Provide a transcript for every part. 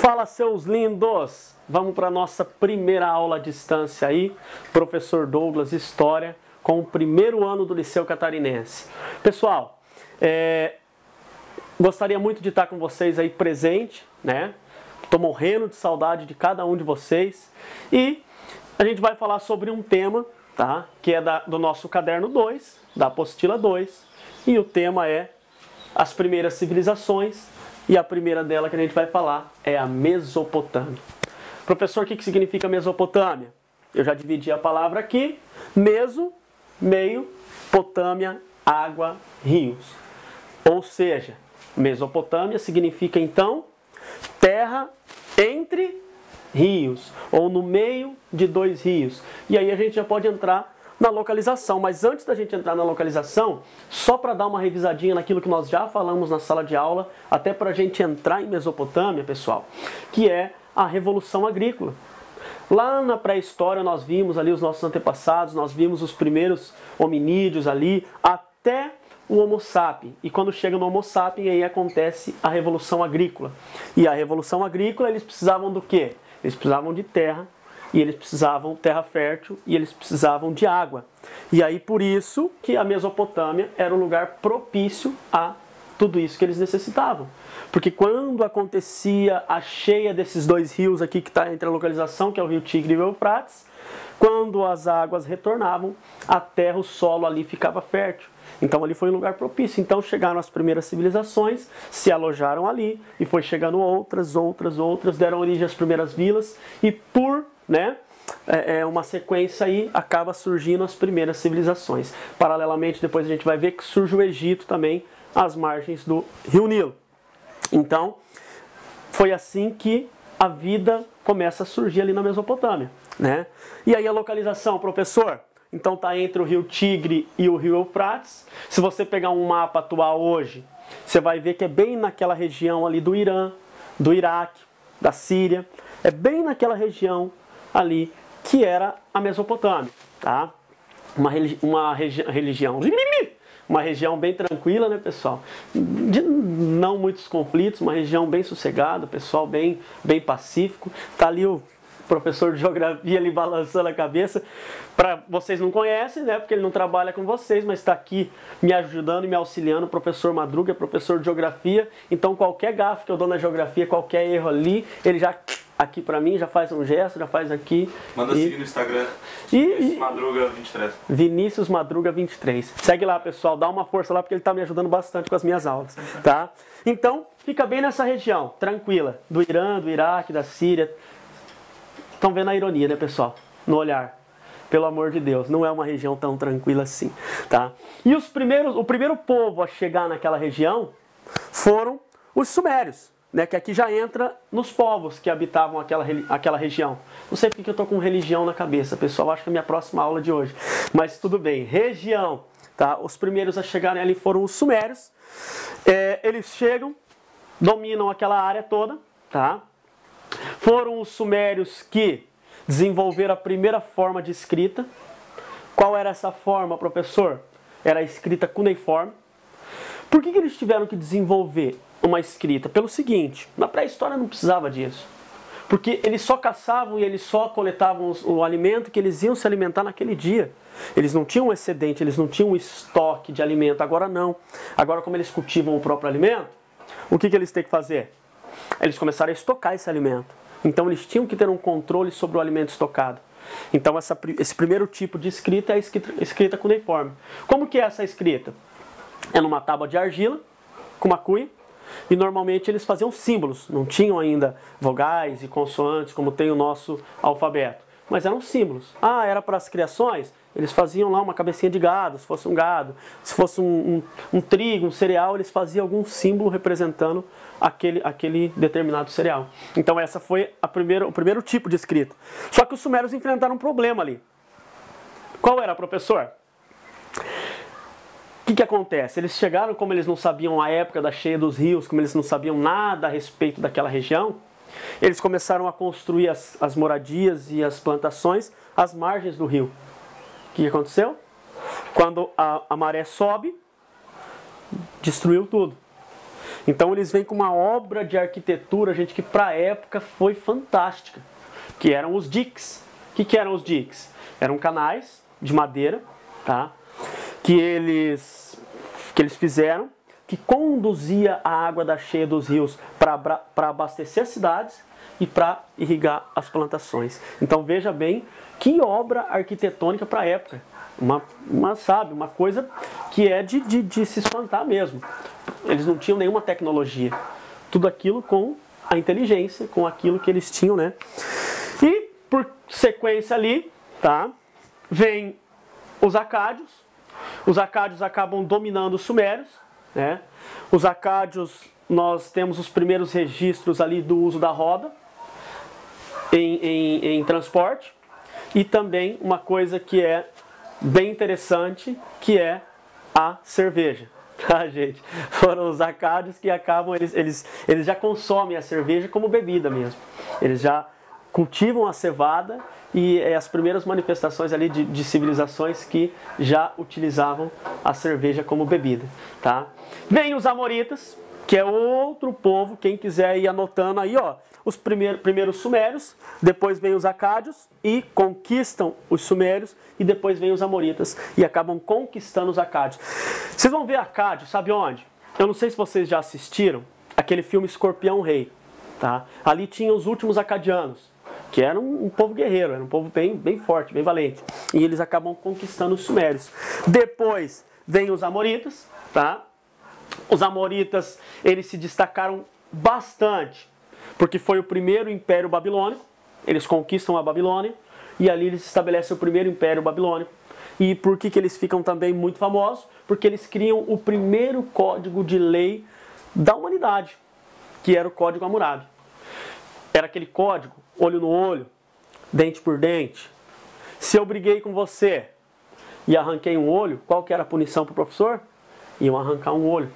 Fala, seus lindos! Vamos para a nossa primeira aula à distância aí, professor Douglas, História, com o primeiro ano do Liceu Catarinense. Pessoal, gostaria muito de estar com vocês aí presente, né? Estou morrendo de saudade de cada um de vocês. E a gente vai falar sobre um tema, tá? Que é do nosso caderno 2, da apostila 2. E o tema é as primeiras civilizações. E a primeira dela que a gente vai falar é a Mesopotâmia. Professor, o que significa Mesopotâmia? Eu já dividi a palavra aqui. Meso, meio, potâmia, água, rios. Ou seja, Mesopotâmia significa então terra entre rios, ou no meio de dois rios. E aí a gente já pode entrar na localização, mas antes da gente entrar na localização, só para dar uma revisadinha naquilo que nós já falamos na sala de aula, até para a gente entrar em Mesopotâmia, pessoal, que é a Revolução Agrícola. Lá na pré-história nós vimos ali os nossos antepassados, nós vimos os primeiros hominídeos ali, até o Homo sapiens. E quando chega no Homo sapiens, aí acontece a Revolução Agrícola. E a Revolução Agrícola, eles precisavam do quê? Eles precisavam de terra, e eles precisavam terra fértil, e eles precisavam de água. E aí por isso que a Mesopotâmia era um lugar propício a tudo isso que eles necessitavam. Porque quando acontecia a cheia desses dois rios aqui que está entre a localização, que é o rio Tigre e o Eufrates, quando as águas retornavam, a terra, o solo ali ficava fértil. Então ali foi um lugar propício. Então chegaram as primeiras civilizações, se alojaram ali, e foi chegando outras, deram origem às primeiras vilas, e por uma sequência aí, acaba surgindo as primeiras civilizações. Paralelamente, depois a gente vai ver que surge o Egito também, às margens do Rio Nilo. Então, foi assim que a vida começa a surgir ali na Mesopotâmia, né? E aí a localização, professor? Então tá entre o rio Tigre e o rio Eufrates. Se você pegar um mapa atual hoje, você vai ver que é bem naquela região ali do Irã, do Iraque, da Síria. É bem naquela região ali que era a Mesopotâmia, tá? Uma região bem tranquila, né, pessoal? De não muitos conflitos, uma região bem sossegada, pessoal bem pacífico. Tá ali o professor de geografia ali balançando a cabeça. Para vocês não conhecem, né, porque ele não trabalha com vocês, mas está aqui me ajudando e me auxiliando, o professor Madruga, é professor de geografia. Então qualquer gafe que eu dou na geografia, qualquer erro ali, ele já aqui para mim, já faz um gesto, já faz aqui. Manda seguir no Instagram, Vinícius Madruga 23. Vinícius Madruga 23. Segue lá, pessoal, dá uma força lá porque ele está me ajudando bastante com as minhas aulas, tá? Então, fica bem nessa região, tranquila, do Irã, do Iraque, da Síria. Estão vendo a ironia, né, pessoal? No olhar. Pelo amor de Deus, não é uma região tão tranquila assim, tá? E o primeiro povo a chegar naquela região foram os sumérios, né, que aqui já entra nos povos que habitavam aquela região. Não sei porque eu estou com religião na cabeça, pessoal, acho que é a minha próxima aula de hoje. Mas tudo bem, região, tá? Os primeiros a chegarem ali foram os sumérios. Eles chegam, dominam aquela área toda, tá? Foram os sumérios que desenvolveram a primeira forma de escrita. Qual era essa forma, professor? Era a escrita cuneiforme. Por que eles tiveram que desenvolver uma escrita? Pelo seguinte, na pré-história não precisava disso. Porque eles só caçavam e eles só coletavam o alimento que eles iam se alimentar naquele dia. Eles não tinham um excedente, eles não tinham um estoque de alimento. Agora não. Agora, como eles cultivam o próprio alimento, o que eles têm que fazer? Eles começaram a estocar esse alimento. Então eles tinham que ter um controle sobre o alimento estocado. Então esse primeiro tipo de escrita é a escrita cuneiforme. Como que é essa escrita? É numa tábua de argila, com uma cuia, e normalmente eles faziam símbolos. Não tinham ainda vogais e consoantes como tem o nosso alfabeto, mas eram símbolos. Ah, era para as criações? Eles faziam lá uma cabecinha de gado, se fosse um gado. Se fosse um trigo, um cereal, eles faziam algum símbolo representando aquele determinado cereal. Então essa foi o primeiro tipo de escrita. Só que os sumérios enfrentaram um problema ali. Qual era, professor? O que acontece? Eles chegaram, como eles não sabiam a época da cheia dos rios, como eles não sabiam nada a respeito daquela região, eles começaram a construir as moradias e as plantações às margens do rio. O que aconteceu? Quando a maré sobe, destruiu tudo. Então eles vêm com uma obra de arquitetura, gente, que para a época foi fantástica, que eram os diques. O que eram os diques? Eram canais de madeira, tá? que eles fizeram, que conduzia a água da cheia dos rios para abastecer as cidades e para irrigar as plantações. Então veja bem que obra arquitetônica para a época. Uma coisa que é de se espantar mesmo. Eles não tinham nenhuma tecnologia. Tudo aquilo com a inteligência, com aquilo que eles tinham, né? E por sequência ali, tá? Vem os acádios. Os acádios acabam dominando os sumérios, né? Os acádios, nós temos os primeiros registros ali do uso da roda em transporte. E também uma coisa que é bem interessante, que é a cerveja. Tá, gente? Foram os acádios que acabam, eles já consomem a cerveja como bebida mesmo. Eles já cultivam a cevada e é as primeiras manifestações ali de civilizações que já utilizavam a cerveja como bebida. Tá? Vem os amoritas, que é outro povo, quem quiser ir anotando aí, ó, os primeiros sumérios, depois vem os acádios e conquistam os sumérios, e depois vem os amoritas e acabam conquistando os acádios. Vocês vão ver acádio, sabe onde? Eu não sei se vocês já assistiram aquele filme Escorpião Rei, tá? Ali tinha os últimos acadianos, que eram um povo guerreiro, era um povo bem forte, bem valente, e eles acabam conquistando os sumérios. Depois vem os amoritas, tá? Os amoritas, eles se destacaram bastante, porque foi o primeiro império babilônico. Eles conquistam a Babilônia e ali eles estabelecem o primeiro império babilônico. E por que eles ficam também muito famosos? Porque eles criam o primeiro código de lei da humanidade, que era o Código Hammurabi. Era aquele código, olho no olho, dente por dente. Se eu briguei com você e arranquei um olho, qual que era a punição para o professor? Iam arrancar um olho.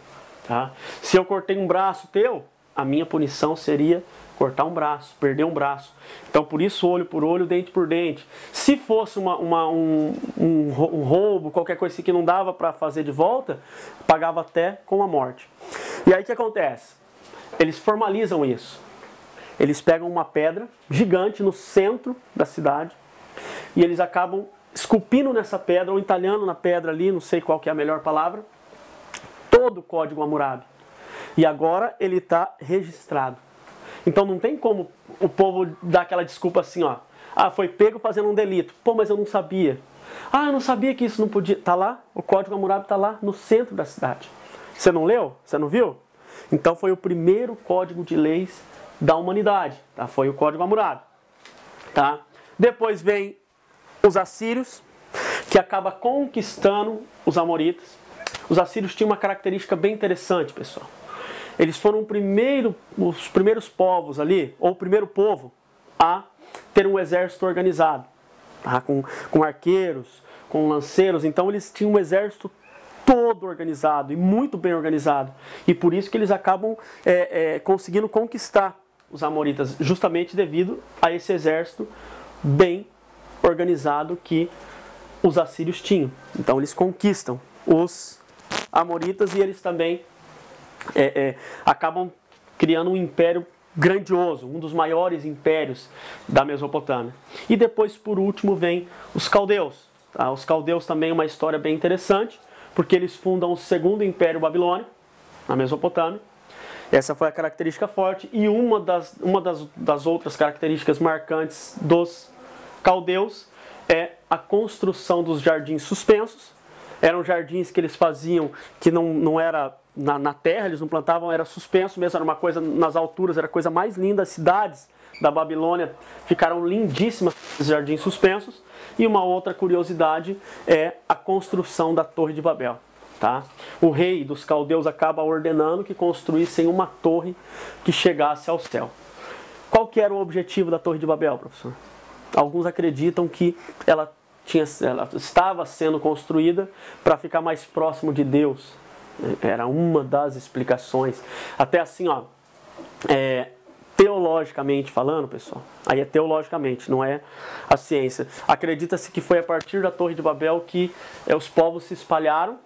Tá? Se eu cortei um braço teu, a minha punição seria cortar um braço, perder um braço. Então, por isso, olho por olho, dente por dente. Se fosse um roubo, qualquer coisa assim que não dava para fazer de volta, pagava até com a morte. E aí o que acontece? Eles formalizam isso. Eles pegam uma pedra gigante no centro da cidade e eles acabam esculpindo nessa pedra, ou entalhando na pedra ali, não sei qual que é a melhor palavra, todo o Código Hammurabi. E agora ele está registrado. Então não tem como o povo dar aquela desculpa assim, ó. Ah, foi pego fazendo um delito. Pô, mas eu não sabia. Ah, eu não sabia que isso não podia. Tá lá, o Código Hammurabi está lá no centro da cidade. Você não leu? Você não viu? Então foi o primeiro código de leis da humanidade. Tá? Foi o Código Hammurabi. Tá? Depois vem os assírios, que acaba conquistando os amoritas. Os assírios tinham uma característica bem interessante, pessoal. Eles foram os primeiros povos ali, ou o primeiro povo, a ter um exército organizado, tá? com arqueiros, com lanceiros. Então eles tinham um exército todo organizado e muito bem organizado. E por isso que eles acabam conseguindo conquistar os amoritas, justamente devido a esse exército bem organizado que os assírios tinham. Então eles conquistam os amoritas e eles também acabam criando um império grandioso, um dos maiores impérios da Mesopotâmia. E depois, por último, vem os caldeus. Tá? Os caldeus também é uma história bem interessante, porque eles fundam o segundo império babilônico, na Mesopotâmia. Essa foi a característica forte. E uma das outras características marcantes dos caldeus é a construção dos jardins suspensos. Eram jardins que eles faziam que não era na terra, eles não plantavam, era suspenso mesmo, era uma coisa nas alturas, era a coisa mais linda. As cidades da Babilônia ficaram lindíssimas, esses jardins suspensos. E uma outra curiosidade é a construção da Torre de Babel. Tá? O rei dos caldeus acaba ordenando que construíssem uma torre que chegasse ao céu. Qual que era o objetivo da Torre de Babel, professor? Alguns acreditam que ela estava sendo construída para ficar mais próximo de Deus. Era uma das explicações. Até assim, ó, teologicamente falando, pessoal, aí é teologicamente, não é a ciência. Acredita-se que foi a partir da Torre de Babel que os povos se espalharam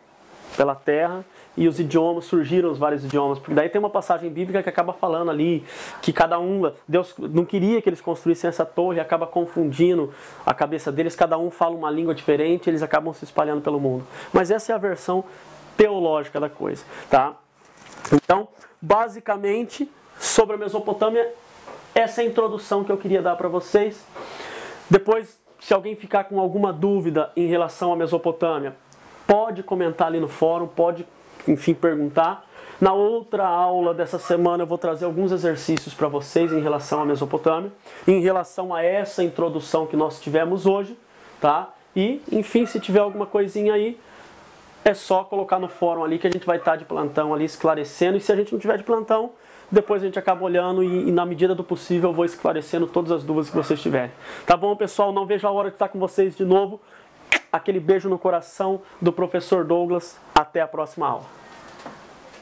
pela terra e os idiomas, surgiram os vários idiomas, porque daí tem uma passagem bíblica que acaba falando ali que cada um, Deus não queria que eles construíssem essa torre, acaba confundindo a cabeça deles, cada um fala uma língua diferente, eles acabam se espalhando pelo mundo. Mas essa é a versão teológica da coisa, tá? Então, basicamente, sobre a Mesopotâmia, essa é a introdução que eu queria dar para vocês. Depois, se alguém ficar com alguma dúvida em relação à Mesopotâmia, pode comentar ali no fórum, pode, enfim, perguntar. Na outra aula dessa semana eu vou trazer alguns exercícios para vocês em relação à Mesopotâmia, em relação a essa introdução que nós tivemos hoje, tá? E, enfim, se tiver alguma coisinha aí, é só colocar no fórum ali que a gente vai estar de plantão ali esclarecendo. E se a gente não tiver de plantão, depois a gente acaba olhando e na medida do possível eu vou esclarecendo todas as dúvidas que vocês tiverem. Tá bom, pessoal? Não vejo a hora de estar com vocês de novo. Aquele beijo no coração do professor Douglas. Até a próxima aula.